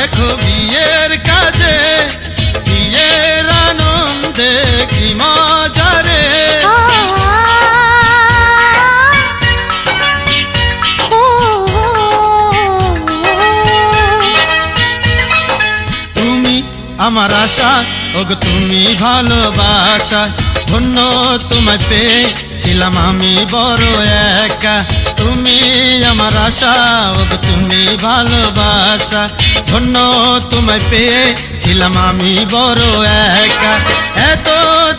দেখো বিয়ের কাজে, বিয়ের আনন্দে কি মজা রে। তুমি আমার আশা, ওগো তুমি ভালোবাসা, ধন্য তোমায় পেয়েছিলাম আমি বড় একা। তুমি আমার আশা, ওগো তুমি ভালোবাসা, ধন্য তোমায় পেয়েছিলাম আমি বড় একা। এত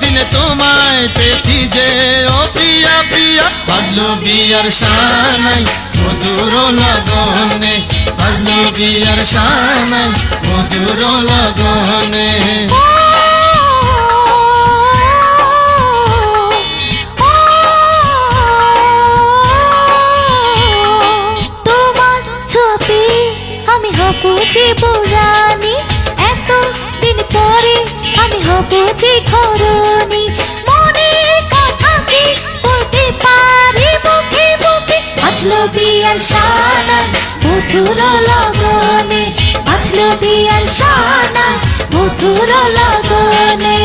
দিনে তোমায় পেয়েছি যে ও প্রিয়া প্রিয়া, বাজলো বিয়ার শানাই মধুর লগনে, বাজলো বিয়ার শানাই মধুর লগনে। জীবরানী এত দিন পরে আমি হব যে ঘরণী, মনের কথা কি বলতে পারি মুখে মুখে। বাজলো বিয়ার শানাই মধুর লগনে, বাজলো বিয়ার শানাই মধুর লগনে।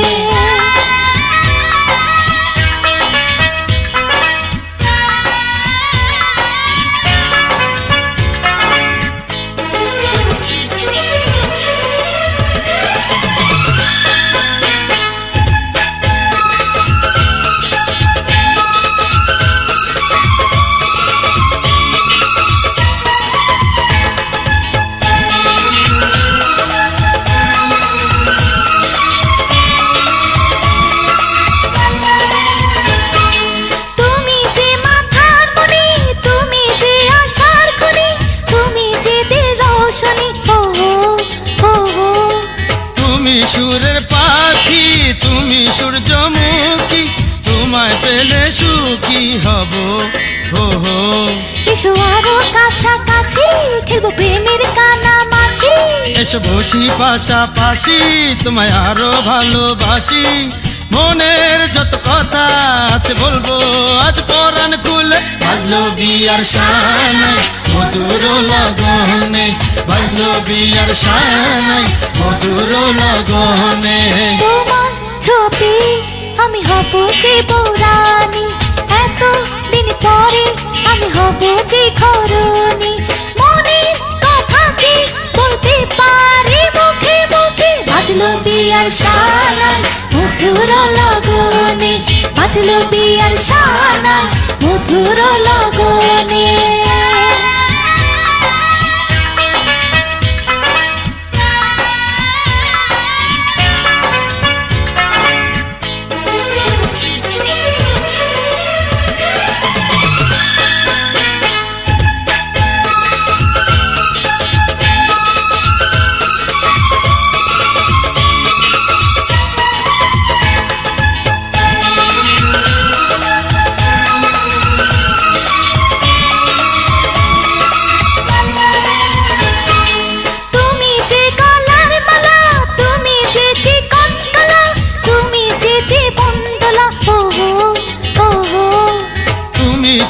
সুরের পাখি তুমি সূর্যমুখী, তোমায় পেলে সুখী হব হো হো। এসো আরো কাছাকাছি খেলবো প্রেমের কানামাছি, এসো বসি পাশাপাশি তোমায় আরো ভালোবাসি। মনের যত কথা আছে বলবো আজ পরাণ খুলে, বাজলো বিয়ার শানাই মধুর লগনে, বাজলো বিয়ার শানাই মধুর লগনে। তোমার ছবি আমি হব জীবরানী, এত দিন পরে আমি হব যে ঘরণী, মনের কথা কি বলতে পারি মুখে মুখে। বাজলো বিয়ার শানাই মধুর লগনে, বাজলো বিয়ার শানাই মধুর লগনে।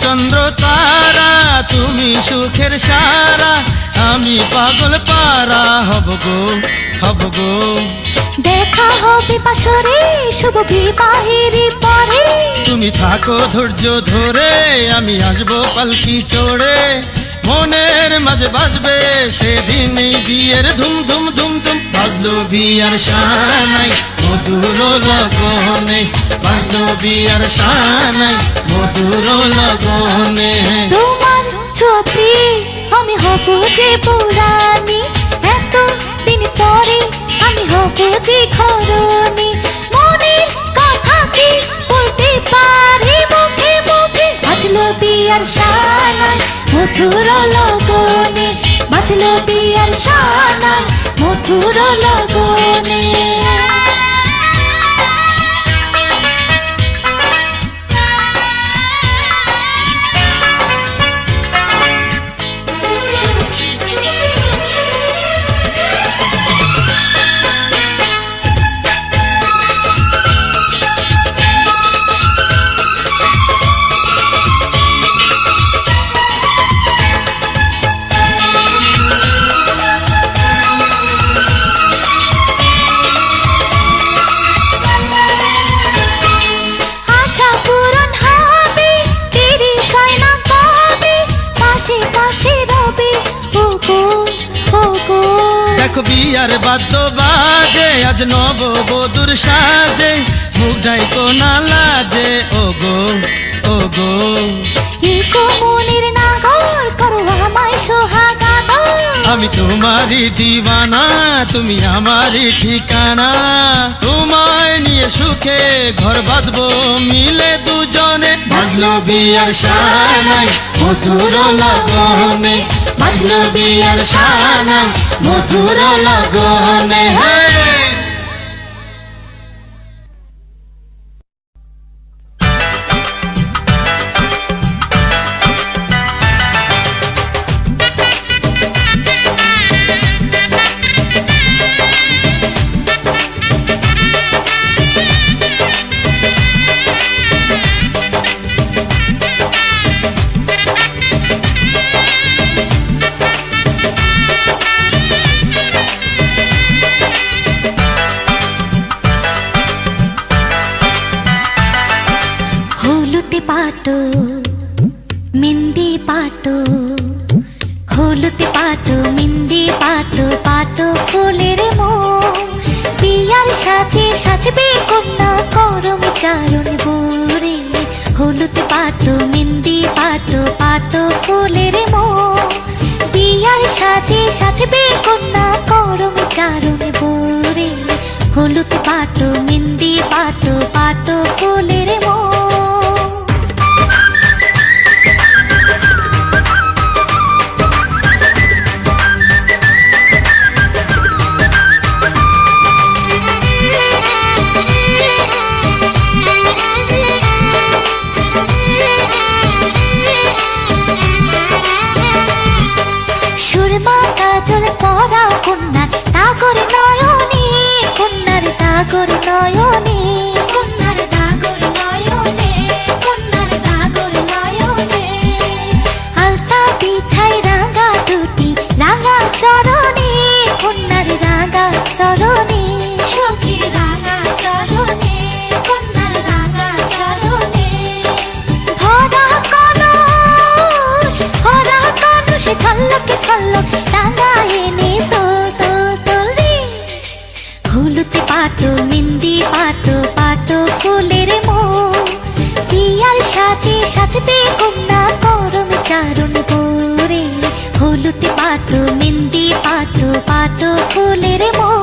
চন্দ্র তারা তুমি সুখের সারা, আমি পাগল পারা হব গো হব গো। দেখা হবে বাসরে শুভ বিবাহের পরে, তুমি থাকো ধৈর্য ধরে আমি আসবো পালকি চড়ে। মনের মাঝে বাজবে সেদিন বিয়ের ধুম ধুম ধুম ধুম, বাজলো বিয়ার শানাই মধুর লগনে, বাজলো বিয়ার শানাই মধুর লগনে। তোমার ছবি আমি হব জীবরানী, এত দিন পরে আমি হব যে ঘরণী, মনের কথা কি বলতে পারি মুখে মুখে। বাজলো বিয়ার শানাই মধুর লগনে, বাজলো বিয়ার শানাই মধুর লগনে। দেখো বিয়ার বাদ্য বাজে, আজ নব বধুর সাজে, মুখ ঢাইকো না লাজে, ও গো ও গো। এসো মনের নাগর করো আমায় সোহাগাদর, আমি তোমারই দিওয়ানা, তুমি আমারই ঠিকানা, তোমায় নিয়ে সুখে ঘর বাঁধবো মিলে দুজনে। বাজলো বিয়ার শানাই মধুর লগনে, বাজলো বিয়ার শানাই মধুর লগনে। पाटो मिंदी पाटो खोलते पाटो मिंदी पाटो पाटो फुलेर मोम बियार साथे साजबे कन्या करम चारण बोरे हलुद पाटो मिंदी पाटो पाटो फुलेर मोम बियार साथे साजबे कन्या करम चारण बोरे हलुद पाटो मिंदी पाटो पाटो फुलेर मोम। ডাগর নয়নে কন্যার ডাগর নয়নে কন্যার ডাগর নয়নে আলতা বিছাই রাঙা দুটি রাঙা চরণে কন্যার রাঙা চরণে সখীর রাঙা চরণে কন্যার রাঙা চরণে ভরা কলস ঝলকে ঝলক রাঙা এনে তো তো তোলে হলুদ পাটো মিন্দি পাটো পাটো ফুলের মোম বিয়ার সাজে সাজবে কন্যা করম চারণ করে হলুদ পাটো মিন্দি পাটো পাটো ফুলের মোম।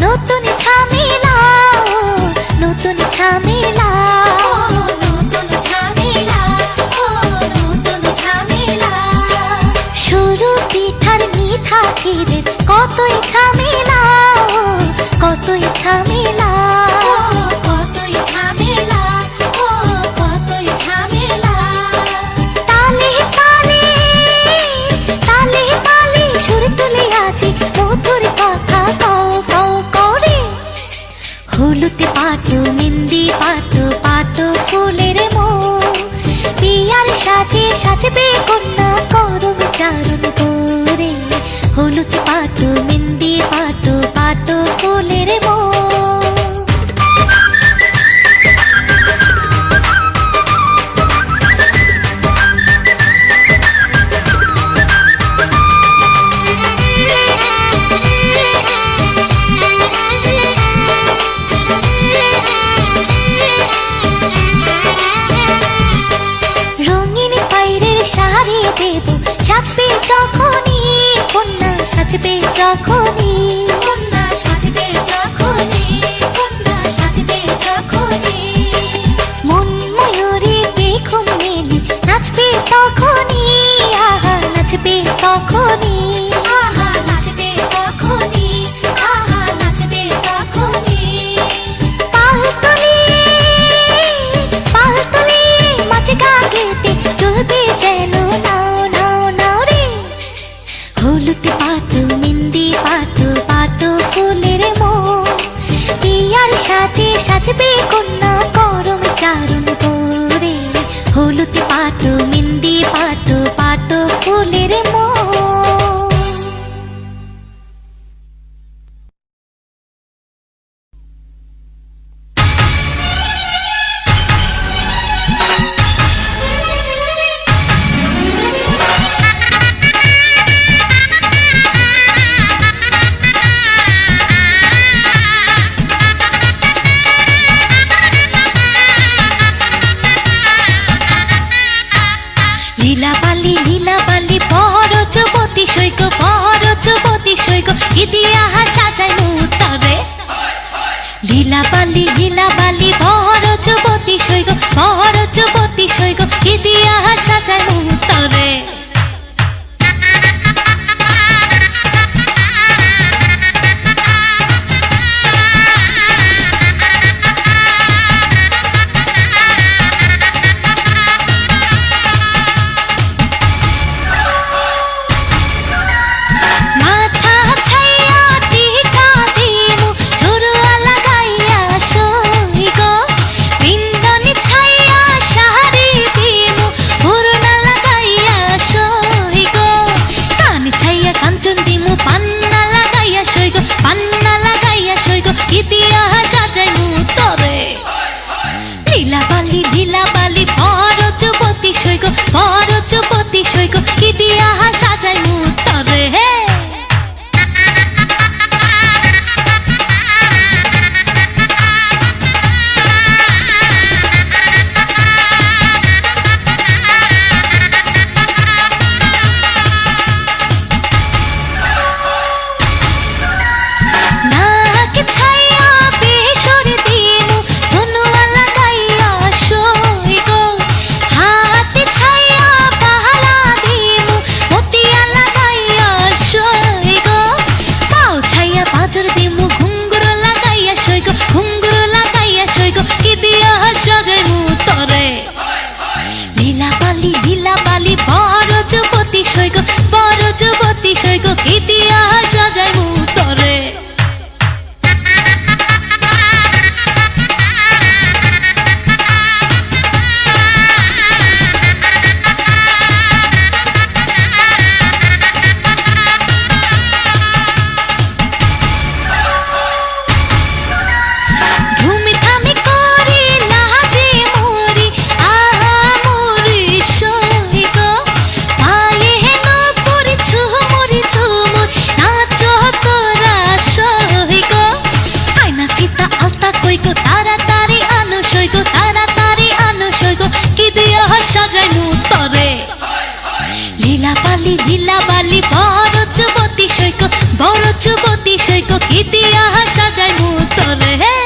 নতুন ঝামেলা নতুন ঝামেলা নতুন ঝামেলা নতুন ঝামেলা সরু পিঠার মিঠা খেলে কতই ঝামেলা কতই ঝামেলা কতই ঝামেলা কতই ঝামেলা তালে তালে তালে তালে সুর তুলে আছি মধুর কথা কও হলুদ পাটো মিন্দি পাটো পাটো ফুলের মোম বিয়ার সাজে সাজবে কন্যা করম চারণ করে হলুদ পাটো মিন্দি পাটো পাটো ফুলের মোম। সাজবে যখনই কন্যা সাজবে যখনই কন্যা সাজবে যখনই কন্যা সাজবে যখনই মন ময়ূরী বেঘুম মেলি নাচবে তখনই আহা নাচবে তখনই আহা নাচবে তখনই আহা নাচবে তখনই পালতলি মাঝে গা গেতে চলবে যেন হলুদ পাটো মিন্দি পাটো পাটো ফুলের মোম বিয়ার সাজে সাজবে কন্যা করম চারণ করে কি দিয়া সাজাই মুতরে লীলা বালি বড় যুবতী সৈগ বড় যুবতী সৈগ কি দিয়া সাজাই মুতরে লীলা বালি বড় যুবতী সৈগ বড় যুবতী সৈগ কি দিয়া সাজাই মুতরে হে লীলা বালি বড় যুবতী সৈগ বড় যুবতী সৈগ কি দিয়া সাজাই মুতরে লীলা বালি বড় যুবতী সৈগ বড় যুবতী সৈগ কি দিয়া সাজাই মুতরে হে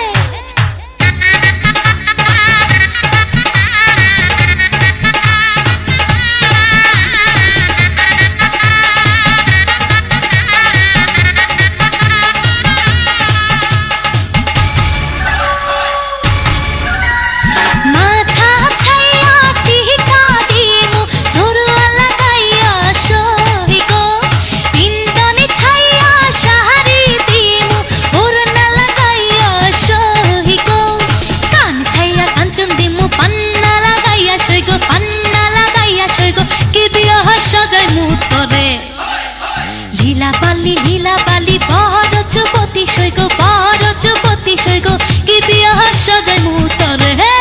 লীলা বালি বড় যুবতী সৈগ বড় যুবতী সৈগ কি দিয়া সাজাই মুতরে হে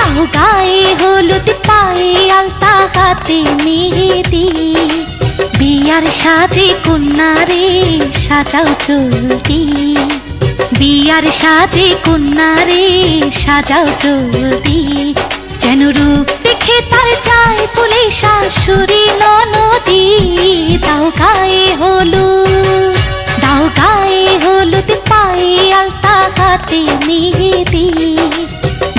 দাও গায়ে হলুদ পায়ে আলতা হাতে মেহেদি বিয়ার সাজে কন্যারে সাজাও চলতি বিয়ার সাজে কন্যারে সাজাও চলতি যেন রূপ দেখে তার যায় বলে শাশুড়ি ননদি দাও গায়ে হলুদ পায়ে আলতা হাতে মেহেদি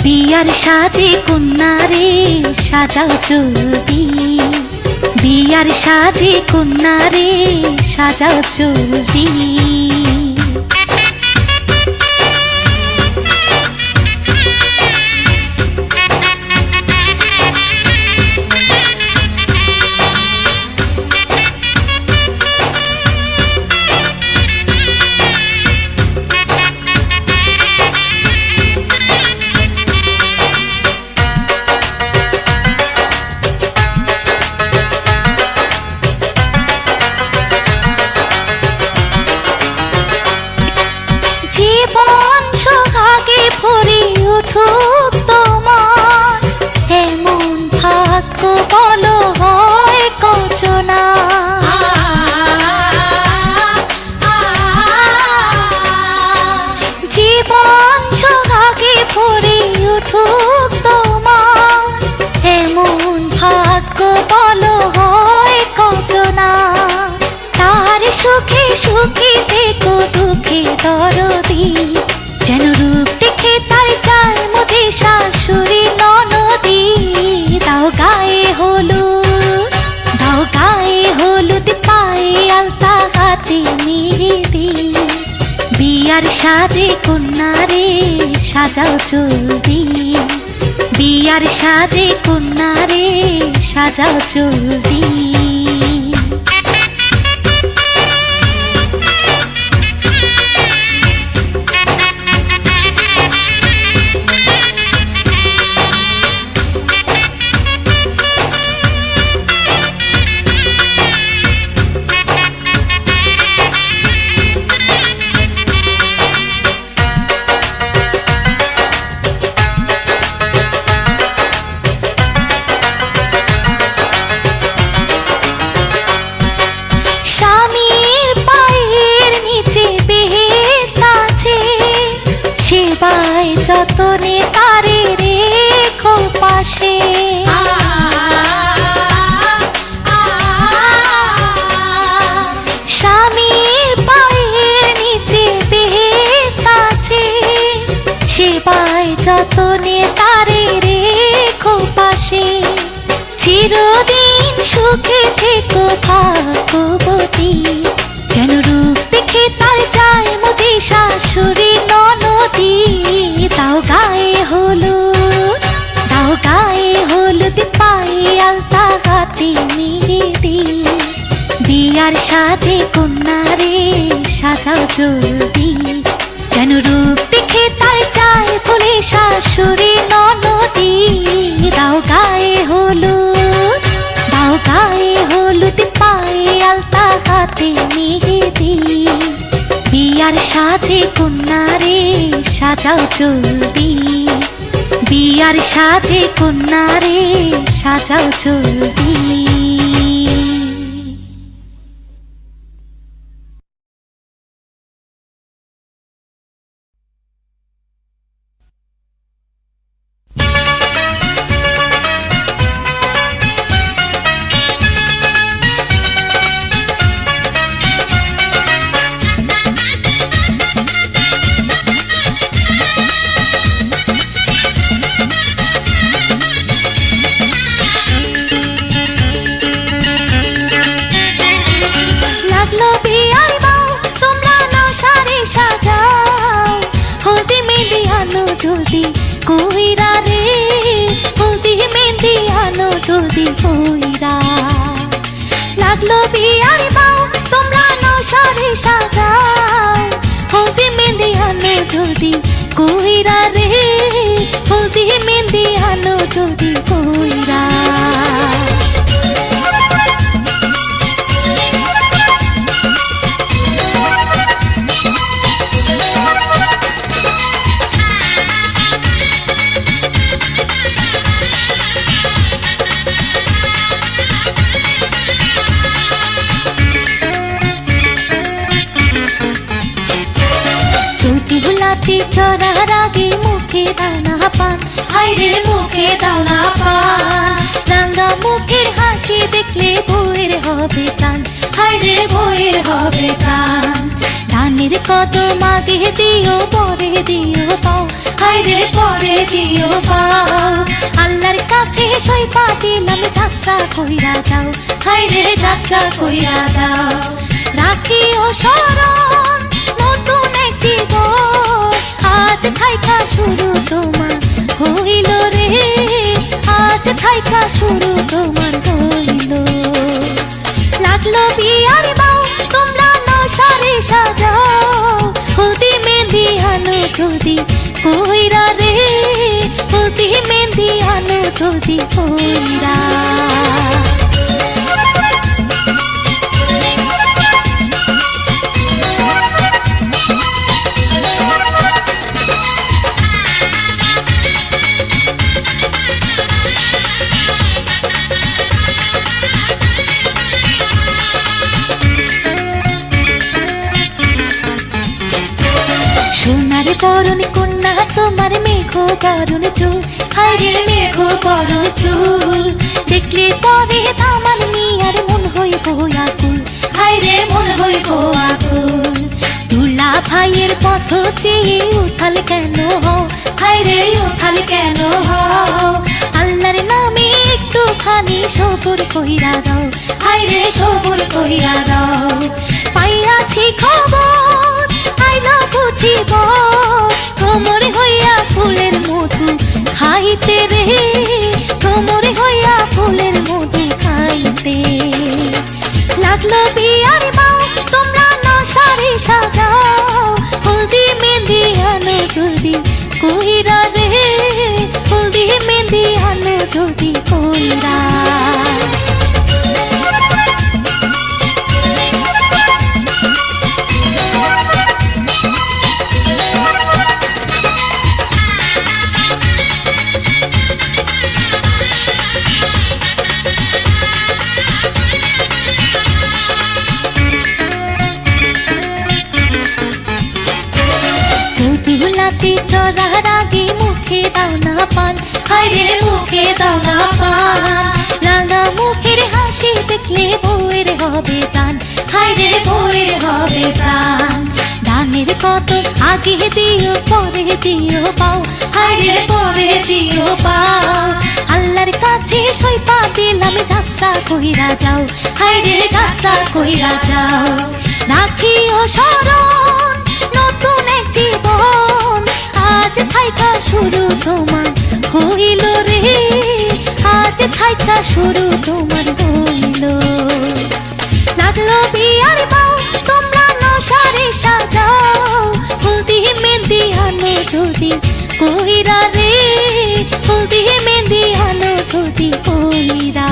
বিয়ার সাজে কন্যারে সাজাও চলতি বিয়ার সাজে কন্যারে সাজাও চলতি উঠুক তোমার, এমন ভাগ্য বলো হয় কচনা। জীবন সোহাগে ভরে উঠুক তোমার, এমন ভাগ্য বলো হয় কচনা। তার সুখে সুখী দেখো দুঃখে দরদি, যেন রূপ দেখে তার চায় মধ্যে শাশুড়ি ননদি। দাও গায়ে হলুদ, দাও গায়ে হলুদ, পায়ে আলতা, হাতে মেহেদি। বিয়ার সাজে কন্যারে সাজাও চলবি, বিয়ার সাজে কন্যারে সাজাও চলবি। যতনে তারে রেখো পাশে, স্বামীর পায়ের নিচে বেহেশত আছে, সেবায় যতনে তারে রেখো পাশে। চিরদিন সুখে থেকো ভাগ্যবতী, যেন রূপ দেখে তার যায় মধ্যে শাশুড়ি ননদি। দাও গায়ে হলুদ, দাও গায়ে হলুদ, পায়ে আলতা, হাতে মেহেদি। বিয়ার সাজে কন্যারে সাজাও জলদি, যেন রূপ দেখে তার যায় বলে শাশুড়ি ননদি। দাও গায়ে হলুদ, দাও গায়ে হলুদ, পায়ে আলতা, হাতে মেহেদি। বিয়ার সাজে কন্যারে সাজাও চলবি, বিয়ার সাজে কন্যারে সাজাও চলবি। জলদি কইরা রে, হলদি মেহেন্দি আনো জলদি কইরা। লাগলো বিয়ার বাউ তোমরা নশারে সাজাও, হলদি মেহেন্দি আনো জলদি কইরা রে, হলদি মেহেন্দি আনো জলদি কইরা। চড়ার আগে মুখে দানা পান, হাইরে মুখে দানা পান। রাঙ্গা মুখের হাসি দেখলে বউয়ের হবে প্রাণ, হাইরে বউয়ের হবে প্রাণ। ধানের কদম আগে দিও পরে দিও পাও, হাইরে পরে দিও পাও। আল্লাহর কাছে সইপা দিলাম যাত্রা কইরা যাও, হাইরে যাত্রা কইরা যাও। রাখিও স্মরণ নতুন এক জীবন, আজ থাইকা শুরু তোমার হইল রে, আজ থাইকা শুরু তোমার হইল। লাগলো বিয়ার বাউ তোমরা নশারে সাজাও, হলদি মেহেন্দি আনো জলদি কইরা রে, হলদি মেহেন্দি আনো জলদি কইরা। বরণ কন্যা তোমার মেঘ বরণ চুল, হায়রে মেঘ বরণ চুল। দেখলে পরে আমার মিয়ার মন হইব আকুল, হায়রে মন হইব আকুল। দুলা ভাইয়ের পথ চেয়ে উথাল কেন হও, হায়রে উথাল কেন হও। আল্লাহর নামে একটুখানি সবুর কইরা দাও, হায়রে সবুর কইরা দাও। পাইয়াছি খবর আইলো বুঝিব, কোমরে হইয়া ফুলের মধু খাইতে রে, কোমরে হইয়া ফুলের মধু খাইতে। লাগলো বিয়ার বাও তোমরা নশারে সাজাও, হলদি মেহেন্দি আনো জলদি কইরা রে, হলদি মেহেন্দি আনো জলদি কইরা। চৌধুলাতে চড়ার আগে মুখে দাও না পান, হায়রে মুখে দাও না পান। রাঙা মুখের হাসি দেখলে বউয়ের হবে প্রাণ, হায়রে বউয়ের হবে প্রাণ। দানের কত আগে দিও পরে দিও পাও, হায়রে পরে দিও পাও। আল্লাহর কাছে সইপা দিলাম যাত্রা কইরা যাও, হায়রে যাত্রা কইরা যাও। রাখিও স্মরণ নতুন এক জীবন, আজ থাইকা শুরু তোমার হইল রে, আজ থাইকা শুরু তোমার হইল। লাগলো বিয়ার বাও তোমরা নশারে সাজাও, হলদি মেহেন্দি আনো জলদি কইরা রে, হলদি মেহেন্দি আনো জলদি কইরা।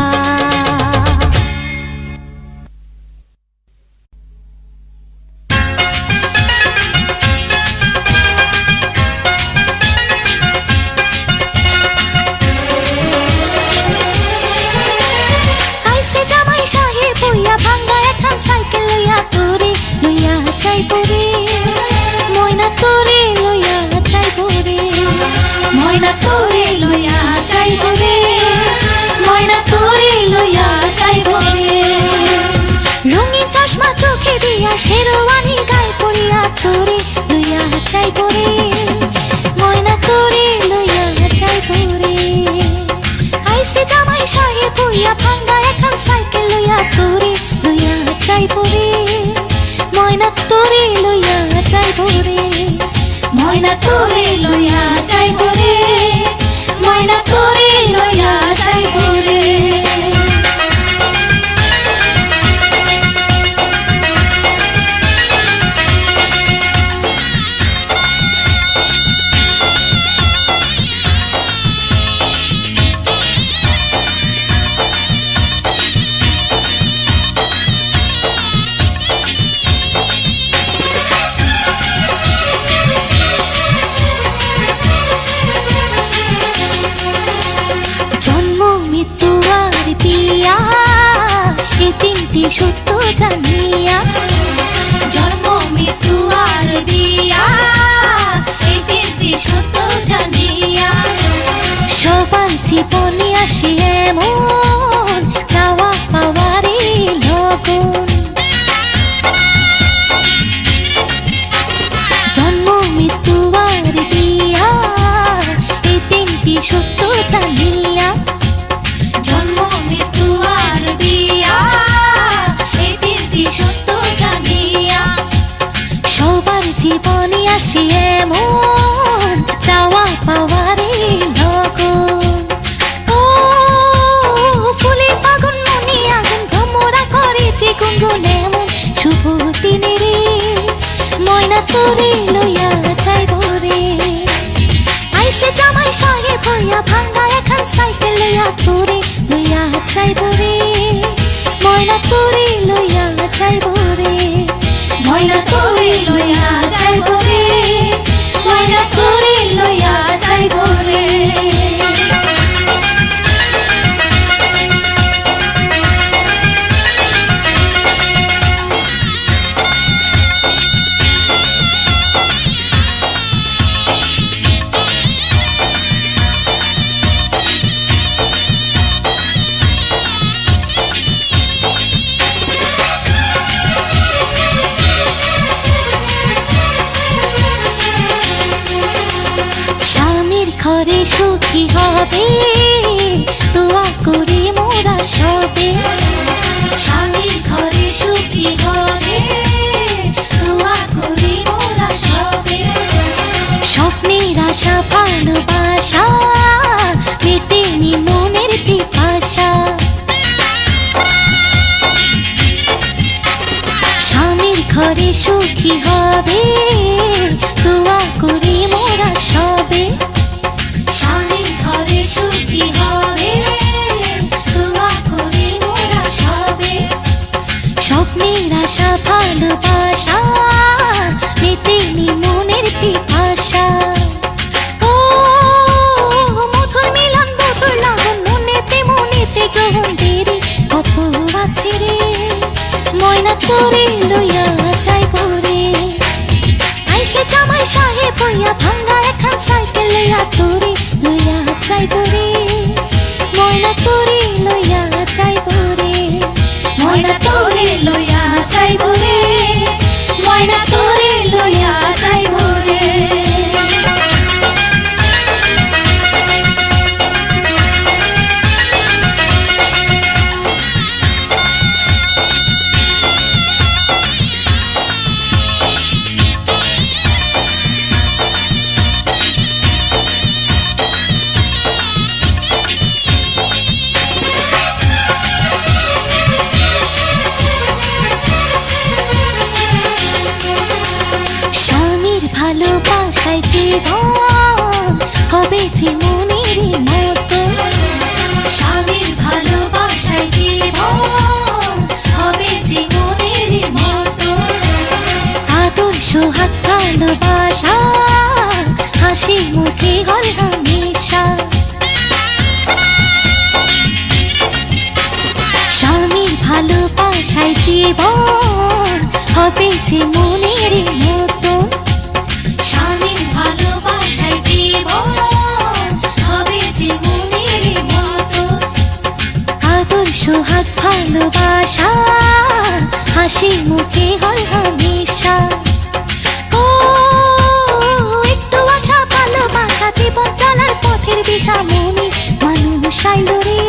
শেরওয়ানি গায়ে পড়িয়া তোরে লইয়া চাইব রে, ময়না তোরে লইয়া চাইব রে। আইসে জামাই সাহেব হইয়া ভাঙ্গা এখন সাইকেল লইয়া তোরে লইয়া চাইব রে, ময়না তোরে লইয়া চাইব রে, ময়না তোরে লইয়া চাইব রে, ময়না তোরে লইয়া চাইব রে। সত্য জানিয়া জন্ম মৃত্যু আর বিয়া, এই তিনটি সত্য জানিয়া। সবার জীবনে আসে এমন চাওয়া পাওয়ারে লগন, জন্ম মৃত্যু আর বিয়া, এই তিনটি সত্য জানিয়া। জন্ম মৃত্যু আর বিয়া, সত্য জানিয়া। সবার জীবনে আসে এমন চাওয়া পাওয়ারে লগন। ও ফুলে আগুন মনে আগুন ভ্রমরা করে যে গুনগুন এমন শুভ দিনে রে, ময়না তোরে লইয়া চাইব রে। আইসে জামাই সাহেব হইয়া ভাঙ্গা এখন সাইকেল লইয়া তোরে লইয়া চাইব রে, ময়না তোরে লইয়া চাইব রে, ময়না তোরে লইয়া চাইব রে, ময়না তোরে লইয়া চাইব রে। ঘরে সুখী হবে দোয়া করি মোরা সবে স্বামীর ঘরে সুখী হবে দোয়া করি মোরা সবে স্বপ্নের আশা ভালোবাসা মেটেনি মনের পিপাসা স্বামীর ঘরে সুখী হবে দোয়া করি মোরা সবে স্বামীর ঘরে সুখী হবে দোয়া করি মোরা সবে স্বপ্নের আশা ভালোবাসা মেটেনি মনের পিপাসা ও মধুর মিলন মধুর লাগন মনেতে মনেতে গ্রহণ দেরি কত আছে রে ময়না তোরে লইয়া যাইব রে আইসে জামাই সাহেব হইয়া ভাঙ্গা এখন সাইকেল লইয়া তোরে লইয়া যাইব রে ময়না তোরে লইয়া যাইব রে ময়না তোরে লইয়া যাইব রে ময়না তোরে লইয়া যাইব রে স্বামীর ভালোবাসায় জীবন হবে যে মনের মতো স্বামীর ভালোবাসায় জীবন হবে যে মনের মতো আদর্শ হাত ভালোবাসা হাসি মুখে হল হামেশা স্বামীর ভালোবাসায় জীবন হবে যে মনের মতো স্বামীর ভালোবাসায় জীবন হবে যে মনের মতো আদর্শ হাত ভালোবাসা হাসি মুখে হল হামেশা ও একটু আশা ভালোবাসা জীবন চলার পথের দিশা মনে মানুষ আইল রে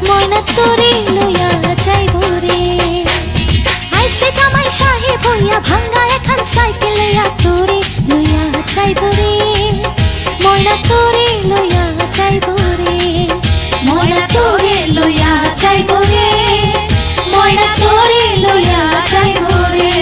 ময়না তোরে লইয়া যাইব রে আইসে জামাই সাহেব হইয়া ভাঙ্গা এখন সাইকেল লইয়া তোরে লইয়া যাইব রে ময়না তোরে লইয়া যাইব রে ময়না তোরে লইয়া যাইব রে ময়না তোরে লইয়া যাইব রে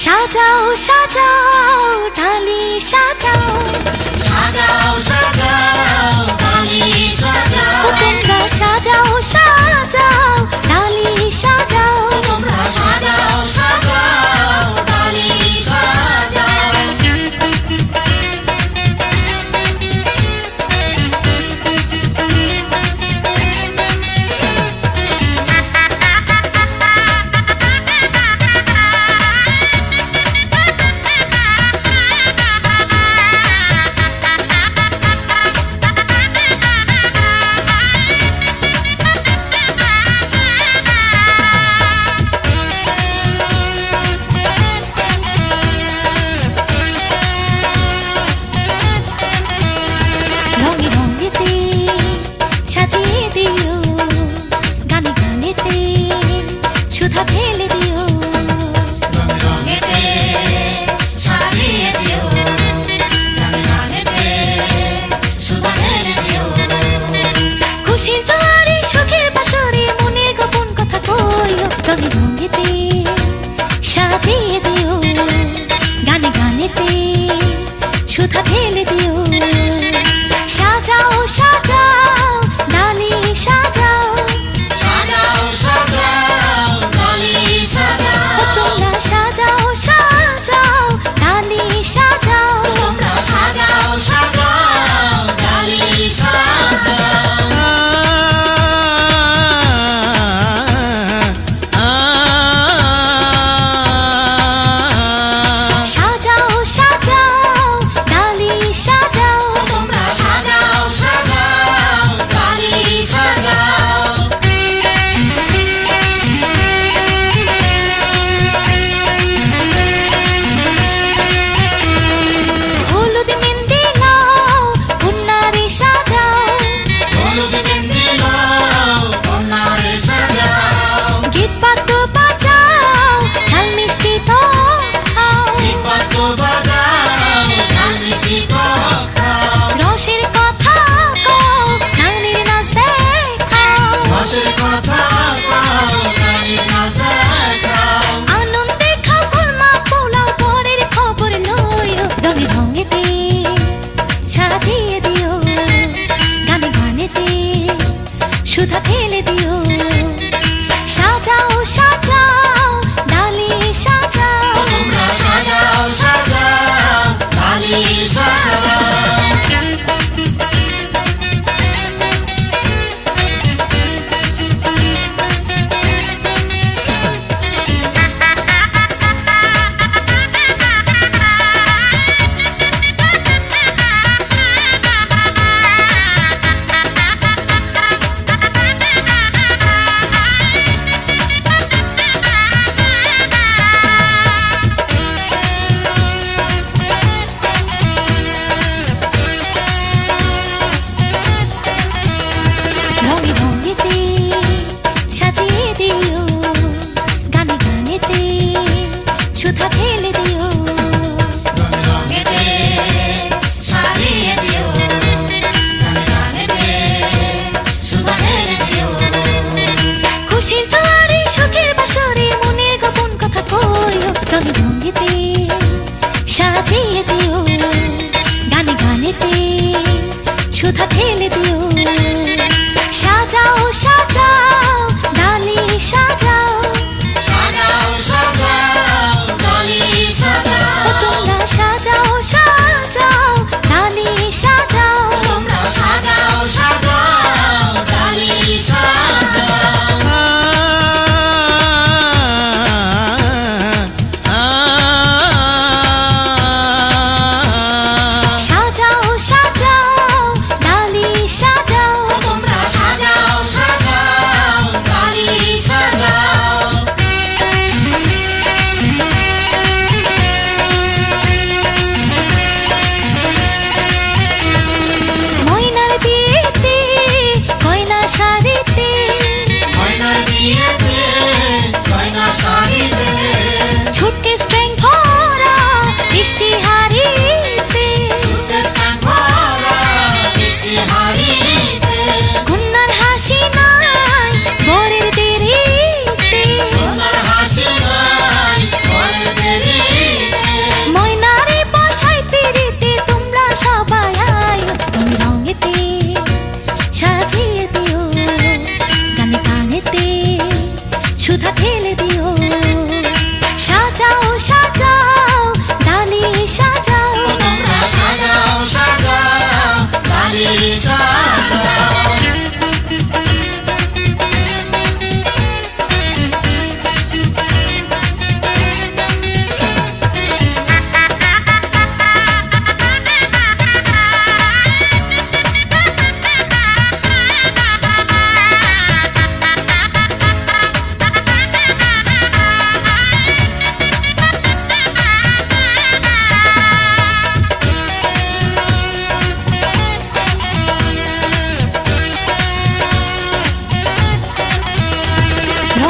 সাজাও সাজাও ডালি সাজাও সাজাও সাজাও ডালি সাজাও তোমরা সাজাও সাজাও ডালি সাজাও তোমরা সাজাও সাজাও ডালি সাজাও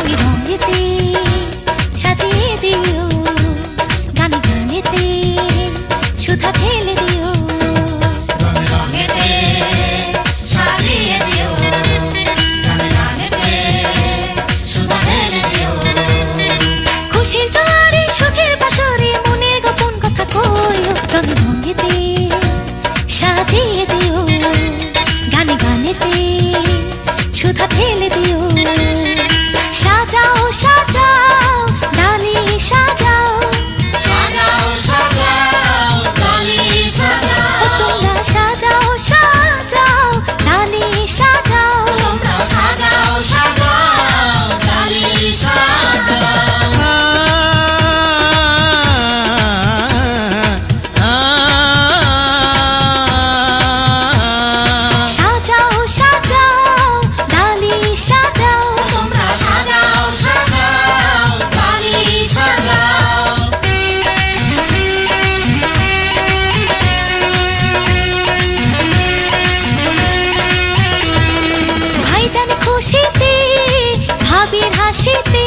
রঙে রঙেতে সাজিয়ে দিও, গানে গানেতে সুধা ঢেলে দিও। রঙে রঙেতে সাজিয়ে দিও, গানে গানেতে সুধা ঢেলে দিও। খুশির জোয়ারে সুখের বাসরে মনের গোপন কথা কইও। রঙে রঙেতে সাজিয়ে দিও, গানে গানেতে সুধা ঢেলে দিও। সাজাও সাজাও ডালি সাজাও, সাজাও সাজাও ডালি ও সাজাও, তোমরা সাজাও সাজাও ডালি সাজাও। তোমরা সাজাও সাজাও ডালি সাজাও। সাজাও সাজাও ডালি সাজাও, তোমরা সাজাও সাজাও ডালি সাজাও। ভাইজান খুশিতে ভাবির হাসিতে,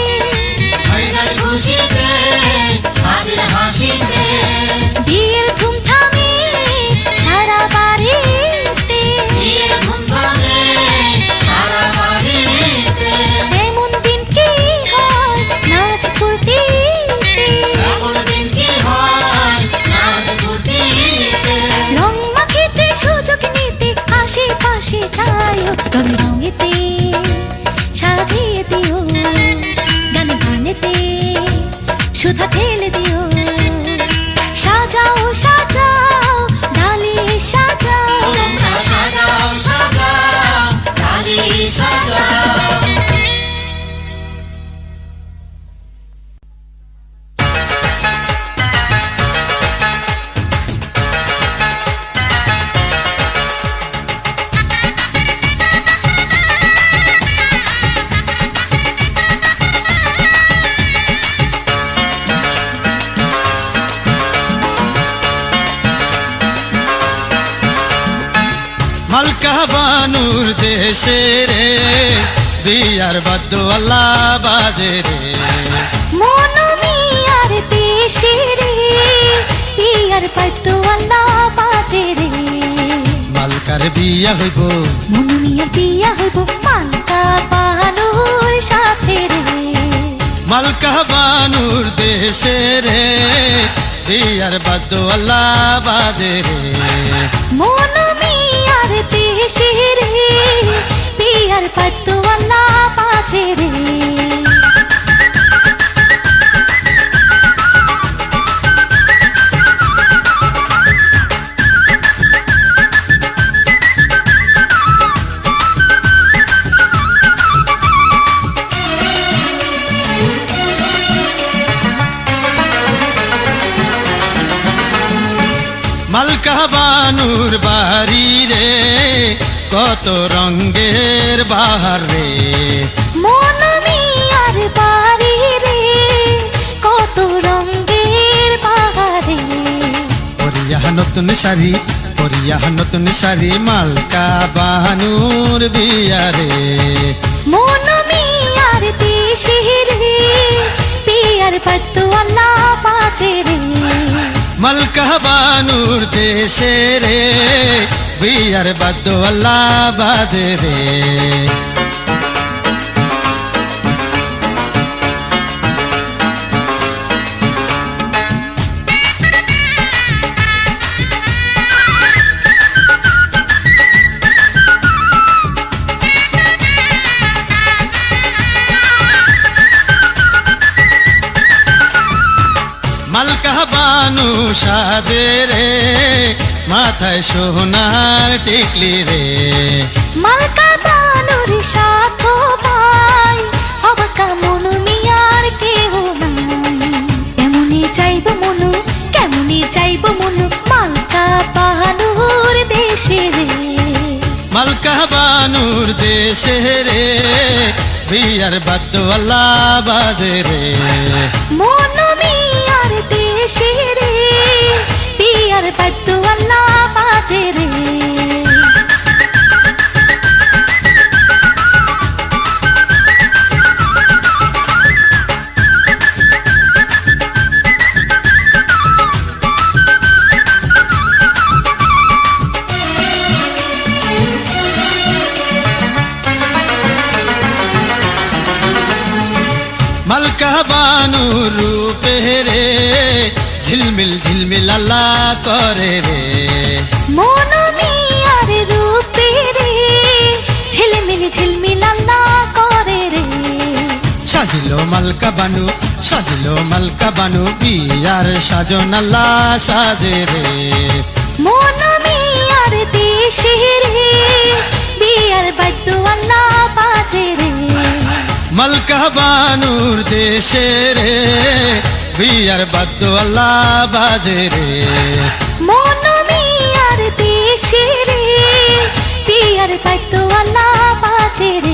ভাইজান খুশিতে ভাবির হাসিতে, বিয়ের ধুমধামে সারা বাড়িতে। বিয়ের ধুমধামে সারা বাড়িতে। এমন দিন কি হয় নাচ ফুর্তিতে, এমন দিন কি হয় নাচ ফুর্তিতে। রং মাখিতে সুযোগ নিতে আশেপাশে যাইও। রঙে রঙেতে সাজিয়ে দিও, গানে গানেতে সুধা ঢেলে দিও। সাজাও সাজাও ডালি সাজাও, তোমরা সাজাও সাজাও ডালি সাজাও। মালকা বানুর দেশে রে বিয়ার বাদ্য আল্লাহ বাজে রে। মন মিয়ার দেশে রে পিয়ার পাইতো আল্লাহ বাজে রে। মালকার বিয়া হইব, মন মিয়ার বিয়া হইব মালকা বানুর সাথে রে। মালকা বানুর দেশে রে বিয়ার বাদ্য আল্লাহ বাজে রে। মন মিয়ার দেশে রে পিয়ার পাইতো আল্লাহ বাজে রে। মালকা বানুর বাড়ি রে কত রঙ্গের বাহার রে। মন মিয়ার বাড়ি রে কত রঙের বাহারে। পরিয়া নতুন শাড়ি, পরিয়া নতুন শাড়ি মালকা বানুর বিয়া রে। মন মিয়ার দেশে রে পিয়ার পাইতো আল্লাহ বাজে রে। মালকা বানুর দেশে রে বিয়ার বাদ্য আল্লাহ বাজে রে। মালকা বানু সাজে রে মাথায় সোনার টিকলি রে। মালকা বানুর সাথ ভাই অবাকা মন মিয়ার কেহ নাই। কেমনি চাইব মনু কেমনি চাইব মনু মালকা বানুর দেশে রে। মালকা বানুর দেশে রে বিয়ার বাদ্য আল্লাহ বাজে রে। মন মিয়ার দেশে রে পিয়ার পাইতো আল্লাহ বাজে রে। মালকা বানুর রূপে রে ঝিলমিল ঝিলমিল আল্লাহ করে রে মন মিয়ার রূপে রে ঝিলমিল ঝিলমিল আল্লাহ করে রে সাজিলো মালকা বানু বিয়ার সাজন আল্লাহ সাজে রে মন মিয়ার দেশে রে বিয়ার বাদ্দু আল্লাহ বাজে রে মালকা বানুর দেশে রে বিয়ার বাদ্য আল্লাহ বাজে রে মন মিয়ার দেশে রে বিয়ার বাদ্দু আল্লাহ বাজে রে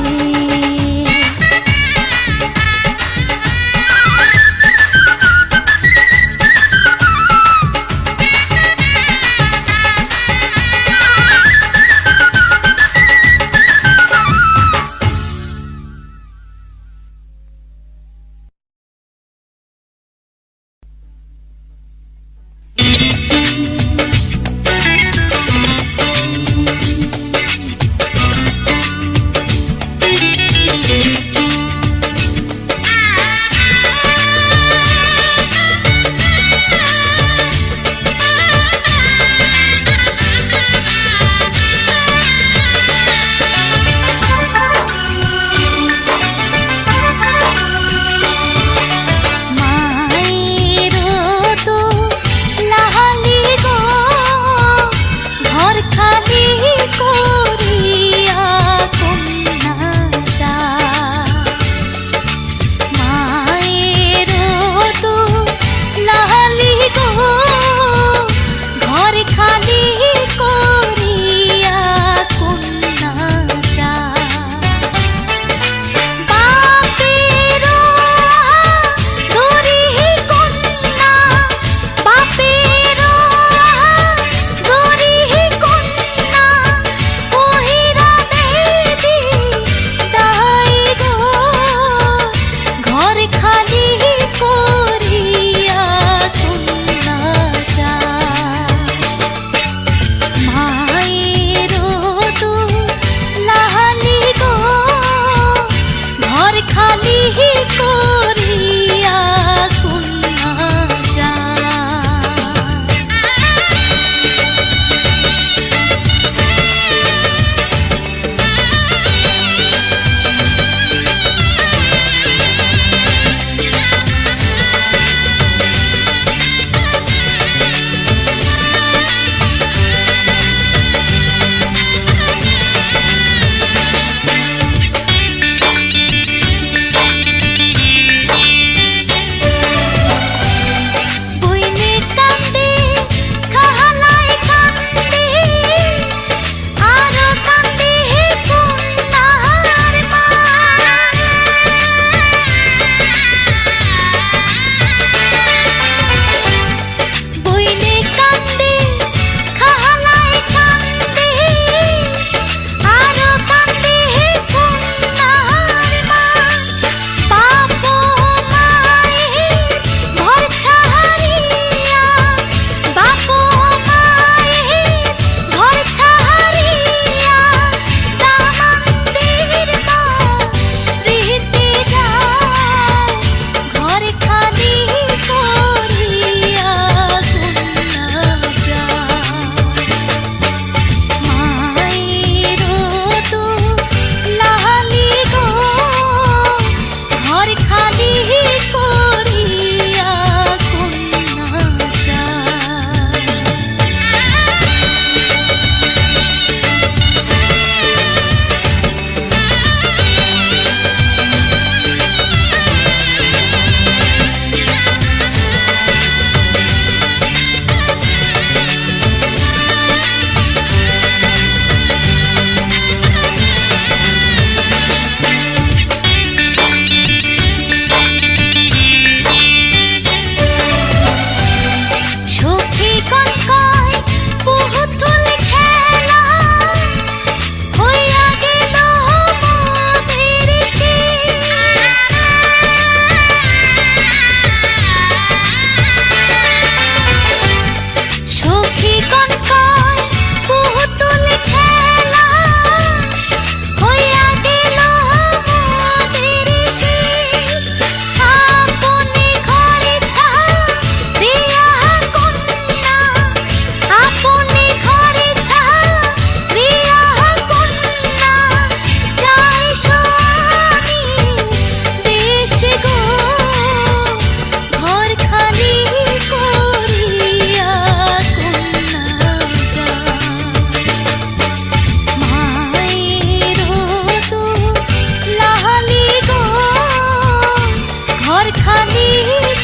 খালি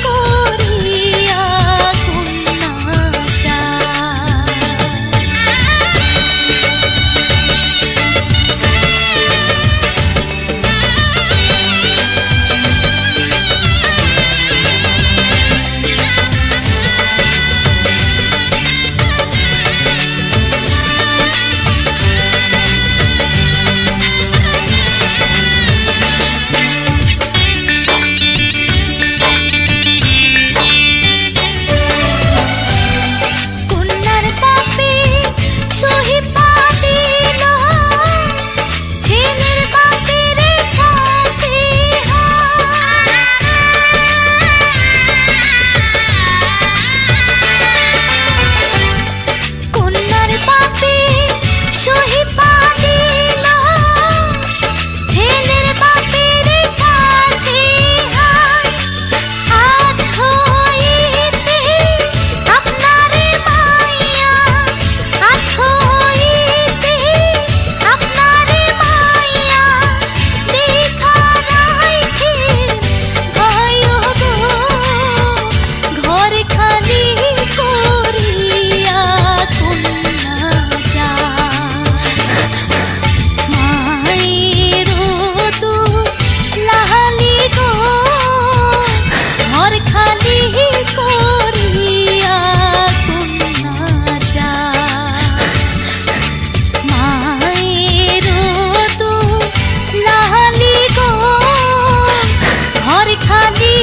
করিয়া কন্যা যায়। কন্যার বাপে সহি পাদিল, ছেলের বাপের কাছে কন্যার বাপে সহি পাদিল, ছেলের বাপের কাছে আজ হইতে আপনারে মাইয়া, আজ হইতে আপনারে মাইয়া দেখা রাইখে ভাই গো, ঘর খালি করিয়া কন্যা যায়। মায়ের লাহালি গো, ঘর খালি করিয়া কন্যা যায়। মায়ের লাহালি গো, ঘর খালি